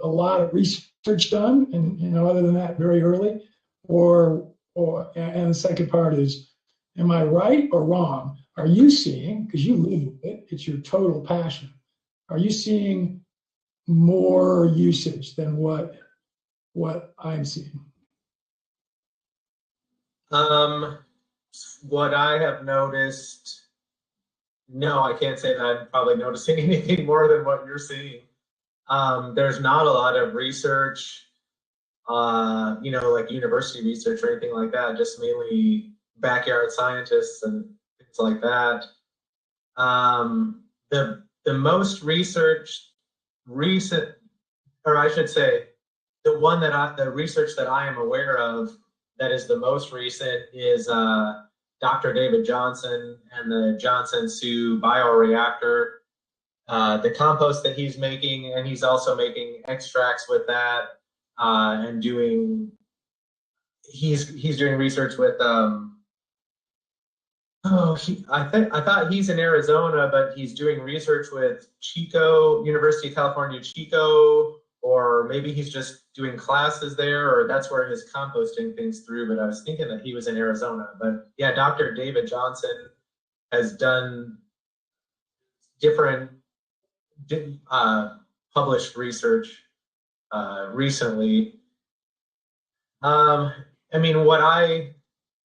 a lot of research done, and other than that, very early, and the second part is, am I right or wrong? Are you seeing, because you live with it, it's your total passion. Are you seeing more usage than what I'm seeing? What I have noticed, no, I can't say that I'm probably noticing anything more than what you're seeing. There's not a lot of research, like university research or anything like that, just mainly backyard scientists and things like that. The most recent, or I should say, the research that I am aware of that is the most recent is Dr. David Johnson and the Johnson-Su bioreactor, the compost that he's making, and he's also making extracts with that, and he's doing research with I thought he's in Arizona, but he's doing research with University of California, Chico, or maybe he's just doing classes there, or that's where his composting thing's through. But I was thinking that he was in Arizona. But yeah, Dr. David Johnson has done different published research recently. What I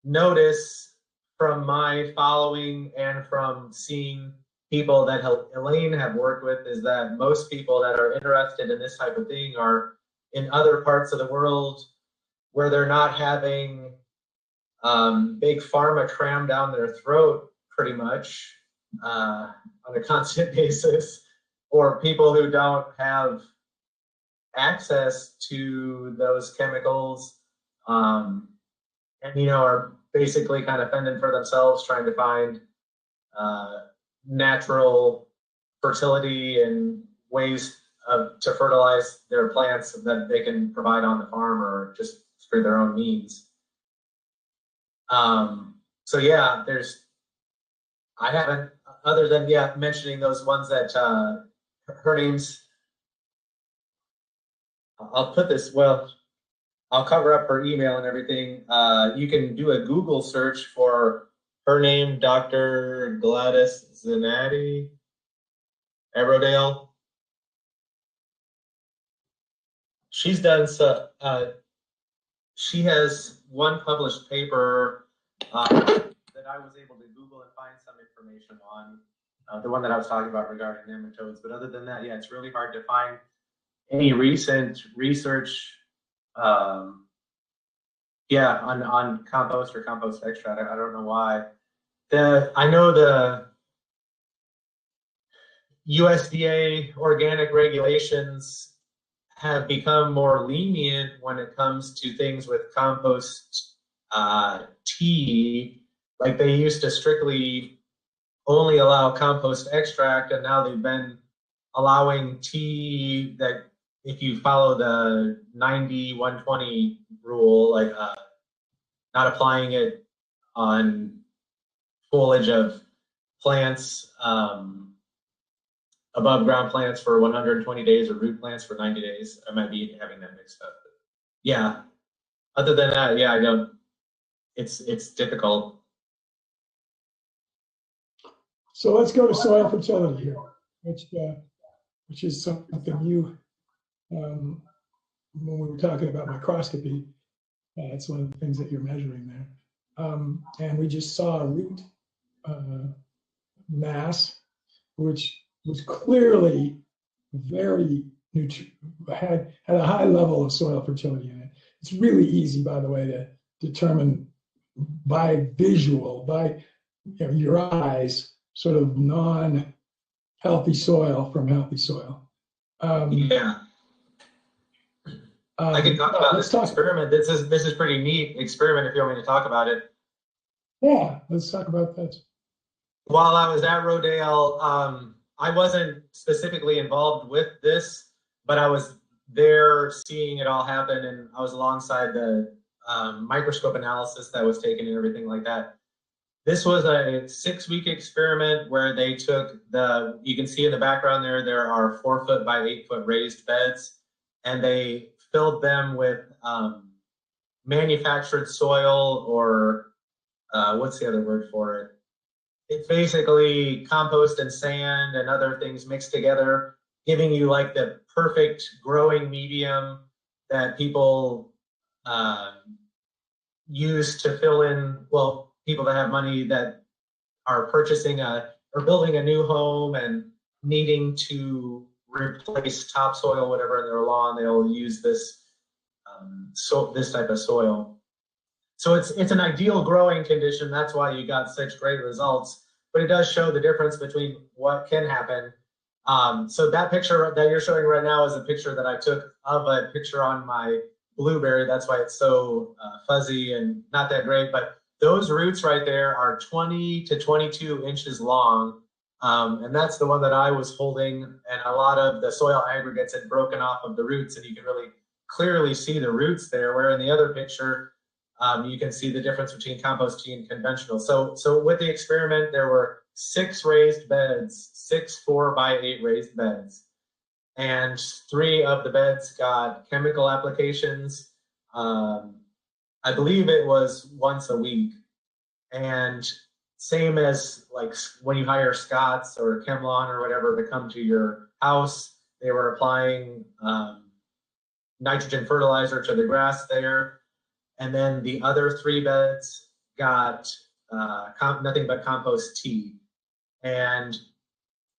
notice from my following and from seeing people that Elaine have worked with is that most people that are interested in this type of thing are in other parts of the world where they're not having big pharma cram down their throat pretty much on a constant basis, or people who don't have access to those chemicals, and are basically kind of fending for themselves, trying to find natural fertility and ways to fertilize their plants that they can provide on the farm or just for their own needs. So yeah, I haven't, other than mentioning those ones that her name's, I'll put this, well, I'll cover up her email and everything. You can do a Google search for her name, Dr. Gladys Zanatti, Aerodale. She's done so. She has one published paper that I was able to Google and find some information on. The one that I was talking about regarding nematodes. But other than that, it's really hard to find any recent research on compost or compost extract. I don't know why. I know the USDA organic regulations have become more lenient when it comes to things with compost tea. Like they used to strictly only allow compost extract, and now they've been allowing tea that, if you follow the 90-120 rule, like not applying it on foliage of plants, above ground plants for 120 days or root plants for 90 days. I might be having that mixed up. But yeah. Other than that, I don't. It's difficult. So let's go to soil fertility here, which is something you, when we were talking about microscopy, it's one of the things that you're measuring there. And we just saw a root mass, which was clearly very had a high level of soil fertility in it. It's really easy, by the way, to determine by visual, by your eyes, sort of non-healthy soil from healthy soil. I can talk about this experiment. This is pretty neat experiment if you want me to talk about it. Yeah, let's talk about that. While I was at Rodale, I wasn't specifically involved with this, but I was there seeing it all happen, and I was alongside the microscope analysis that was taken and everything like that. This was a 6-week experiment where they took you can see in the background there are 4-foot by 8-foot raised beds. and they filled them with manufactured soil, or what's the other word for it? It's basically compost and sand and other things mixed together, giving you like the perfect growing medium that people use to fill in, well, people that have money that are purchasing or building a new home and needing to replace topsoil, whatever, in their lawn, they'll use this this type of soil. So it's an ideal growing condition. That's why you got such great results. But it does show the difference between what can happen. So that picture that you're showing right now is a picture that I took of a picture on my blueberry. That's why it's so fuzzy and not that great. But those roots right there are 20 to 22 inches long. And that's the one that I was holding. And a lot of the soil aggregates had broken off of the roots, and you can really clearly see the roots there, where in the other picture, you can see the difference between compost tea and conventional. So with the experiment, there were 6 raised beds, 6 4x8 raised beds. And 3 of the beds got chemical applications. I believe it was once a week. And same as like when you hire Scots or Chemlon or whatever to come to your house, they were applying nitrogen fertilizer to the grass there. And then the other 3 beds got nothing but compost tea. And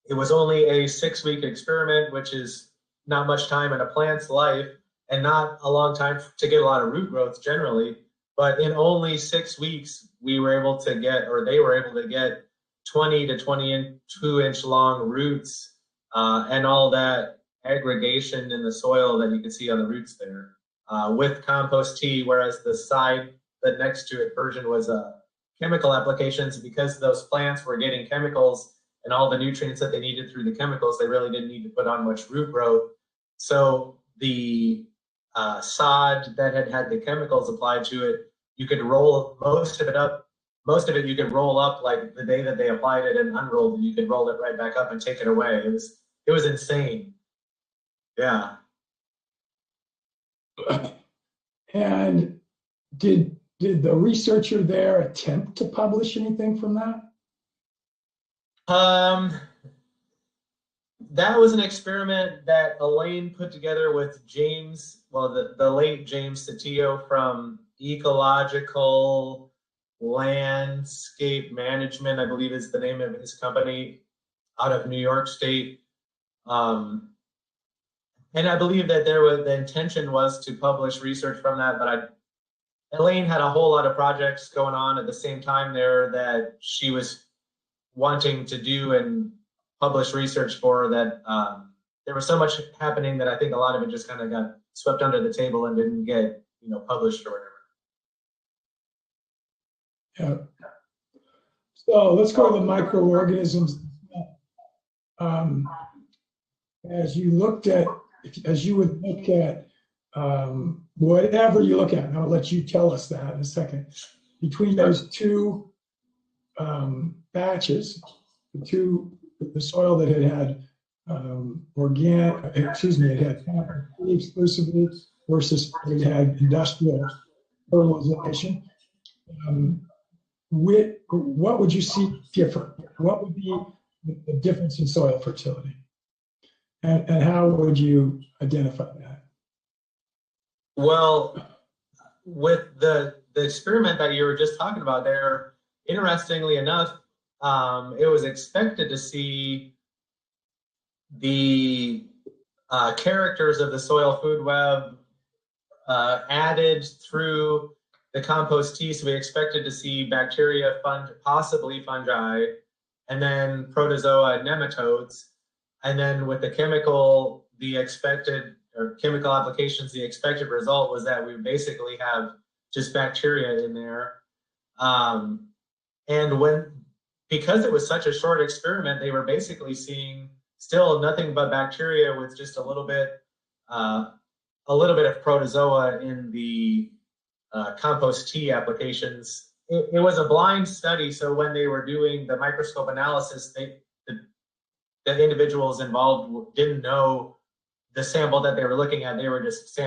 it was only a 6-week experiment, which is not much time in a plant's life and not a long time to get a lot of root growth generally. But in only 6 weeks, we were able to get, or they were able to get 20 to 22 inch long roots and all that aggregation in the soil that you can see on the roots there with compost tea, whereas the side, the next to it version was chemical applications. Because those plants were getting chemicals and all the nutrients that they needed through the chemicals, they really didn't need to put on much root growth. So the sod that had the chemicals applied to it, you could roll most of it up. Most of it you could roll up like the day that they applied it and unrolled it. You could roll it right back up and take it away. It was insane. Yeah. And did the researcher there attempt to publish anything from that? That was an experiment that Elaine put together with James, well, the late James Satillo from Ecological Landscape Management, I believe is the name of his company, out of New York State. And I believe that the intention was to publish research from that, but Elaine had a whole lot of projects going on at the same time there that she was wanting to do and publish research for, that there was so much happening that I think a lot of it just kind of got swept under the table and didn't get published or Yeah. whatever. So let's go to the microorganisms. As you would look at whatever you look at, and I'll let you tell us that in a second, between those 2 batches, the soil that had it had exclusively versus it had industrial fertilization. What would you see different? What would be the difference in soil fertility? And how would you identify that? Well, with the experiment that you were just talking about there, interestingly enough, it was expected to see the characters of the soil food web added through the compost tea. So we expected to see bacteria, possibly fungi, and then protozoa and nematodes. And then with the chemical applications, the expected result was that we basically have just bacteria in there. And because it was such a short experiment, they were basically seeing still nothing but bacteria with just a little bit of protozoa in the compost tea applications. It was a blind study, so when they were doing the microscope analysis, the individuals involved didn't know the sample that they were looking at, they were just